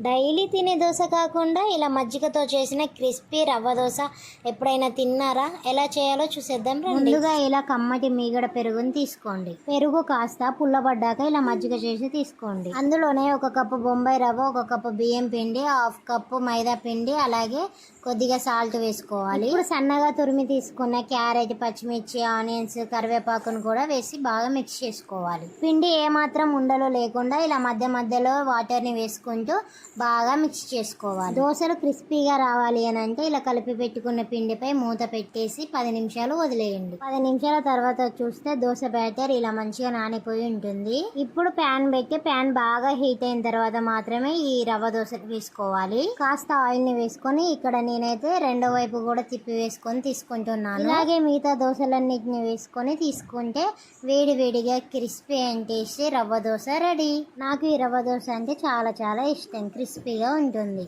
Daily తినే దోశ కాకుండా ఇలా మజ్జిగతో చేసిన క్రిస్పీ రవ్వ దోశ ఎప్పుడైనా తిన్నారా? ఎలా చేయాలో చూసేద్దాం రండి. ముందుగా ఇలా కమ్మటి మీగడ పెరుగుని తీసుకోండి. పెరుగు కాస్త పుల్లబడ్డాక ఇలా మజ్జిగ చేసి తీసుకోండి. అందులోనే 1 కప్పు బొంబాయి రవ్వ, 1 కప్పు బియ్యం పిండి, 1/2 కప్పు మైదా పిండి, అలాగే కొద్దిగా సాల్ట్ వేసుకోవాలి. ఇప్పుడు సన్నగా తురిమి తీసుకున్న క్యారెట్, పచ్చిమిర్చి, ఆనియన్స్, కరివేపాకును కూడా వేసి బాగా మిక్స్ చేసుకోవాలి. పిండి ఏమాత్రం ఉండలు లేకుండా ఇలా మధ్య మధ్యలో వాటర్ని వేసుకుంటూ బాగా మిక్స్ చేసుకోవాలి. దోశలు క్రిస్పీగా రావాలి అని అంటే ఇలా కలిపి పెట్టుకున్న పిండిపై మూత పెట్టేసి 10 నిమిషాలు వదిలేయండి. 10 నిమిషాల తర్వాత చూస్తే దోశ బ్యాటర్ ఇలా మంచిగా నానిపోయి ఉంటుంది. ఇప్పుడు ప్యాన్ పెట్టి ప్యాన్ బాగా హీట్ అయిన తర్వాత మాత్రమే ఈ రవ్వ దోశ వేసుకోవాలి. కాస్త ఆయిల్ ని వేసుకొని ఇక్కడ నేనైతే రెండో వైపు కూడా తిప్పి వేసుకొని తీసుకుంటున్నాను. అలాగే మిగతా దోశలన్నిటిని వేసుకొని తీసుకుంటే వేడి వేడిగా crispy and tasty rava dosa ready. నాకు ఈ రవ్వ దోశ అంటే చాలా చాలా ఇష్టం. క్రిస్పీగా ఉంటుంది.